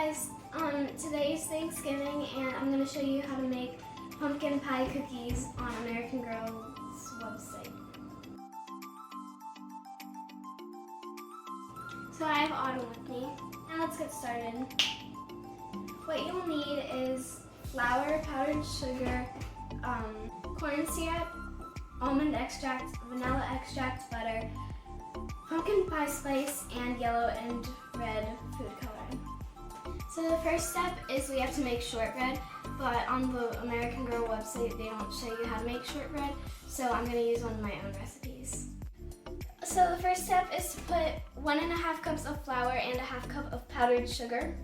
guys, today's Thanksgiving and I'm going to show you how to make pumpkin pie cookies on American Girl's website. So I have Autumn with me. Now let's get started. What you'll need is flour, powdered sugar, corn syrup, almond extract, vanilla extract, butter, pumpkin pie spice, and yellow and red food coloring. So the first step is we have to make shortbread, but on the American Girl website they don't show you how to make shortbread, so I'm going to use one of my own recipes. So the first step is to put 1.5 cups of flour and 1/2 cup of powdered sugar.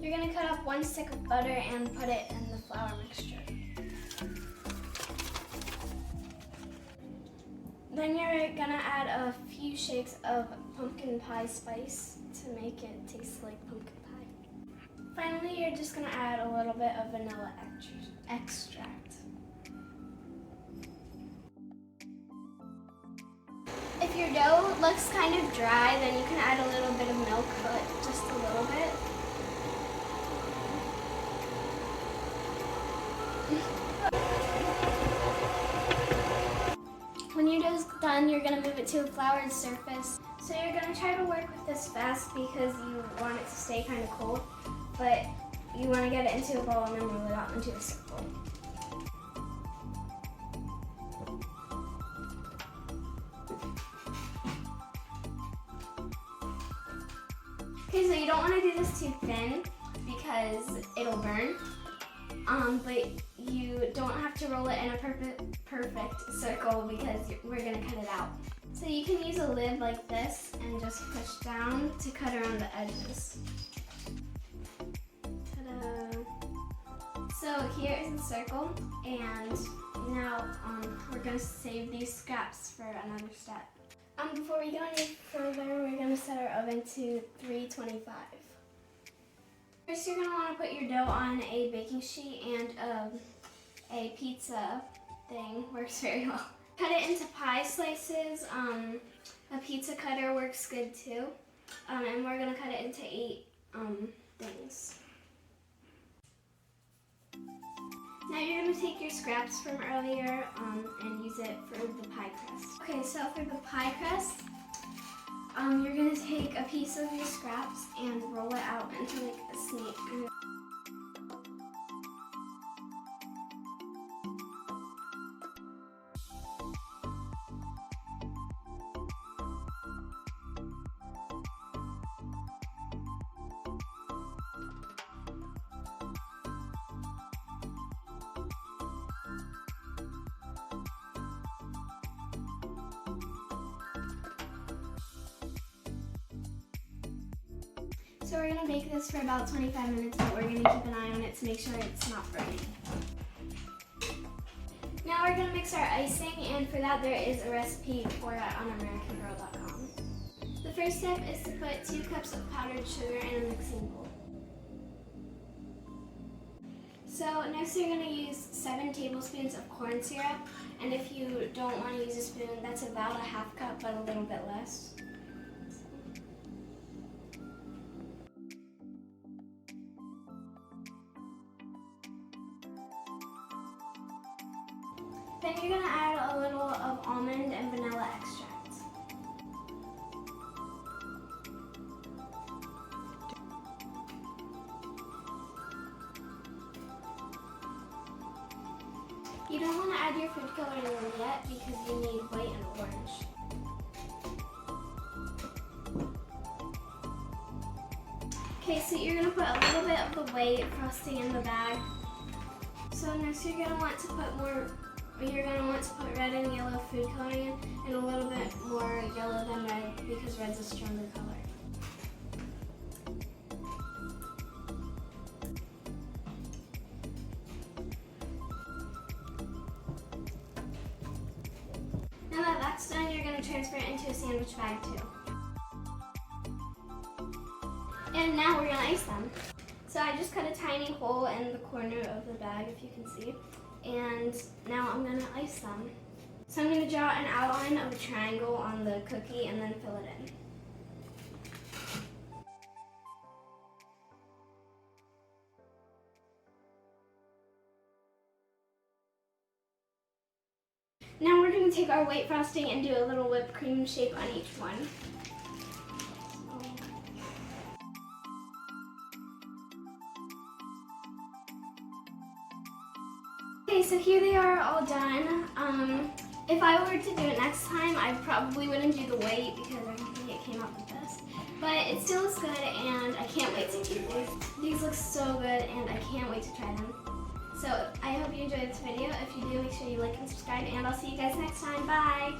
You're going to cut up 1 stick of butter and put it in the flour mixture. Then you're going to add a few shakes of pumpkin pie spice to make it taste like pumpkin pie. Finally, you're just going to add a little bit of vanilla extract. If your dough looks kind of dry, then you can add a little bit of milk, but just a little bit. When your dough's done, you're going to move it to a floured surface. So you're going to try to work with this fast because you want it to stay kind of cold, but you want to get it into a bowl and then roll it out into a circle. Okay, so you don't want to do this too thin because it'll burn. But you don't have to roll it in a perfect circle because we're going to cut it out. So you can use a lid like this and just push down to cut around the edges. Ta-da! So here is the circle, and now we're going to save these scraps for another step. Before we go any further, we're going to set our oven to 325. First, you're going to want to put your dough on a baking sheet, and a pizza thing works very well. Cut it into pie slices. A pizza cutter works good too. And we're going to cut it into 8 things. Now you're going to take your scraps from earlier and use it for the pie crust. Okay, so for the pie crust, you're going to take a piece of your scraps and roll it out into like a snake. So we're going to bake this for about 25 minutes, but we're going to keep an eye on it to make sure it's not burning. Now we're going to mix our icing, and for that there is a recipe for it on AmericanGirl.com. The first step is to put 2 cups of powdered sugar in a mixing bowl. So next you're going to use 7 tablespoons of corn syrup, and if you don't want to use a spoon, that's about a 1/2 cup, but a little bit less. Then you're going to add a little of almond and vanilla extract. You don't want to add your food coloring in yet because you need white and orange. Okay, so you're going to put a little bit of the white frosting in the bag. So next you're going to want to put red and yellow food coloring in, and a little bit more yellow than red because red's a stronger color. Now that that's done, you're going to transfer it into a sandwich bag too. And now we're going to ice them. So I just cut a tiny hole in the corner of the bag, if you can see. And now I'm going to ice them. So I'm going to draw an outline of a triangle on the cookie and then fill it in. Now we're going to take our white frosting and do a little whipped cream shape on each one. Okay, so here they are all done. If I were to do it next time, I probably wouldn't do the white because I don't think it came out the best. But it still looks good and I can't wait to eat these. These look so good and I can't wait to try them. So I hope you enjoyed this video. If you do, make sure you like and subscribe and I'll see you guys next time. Bye!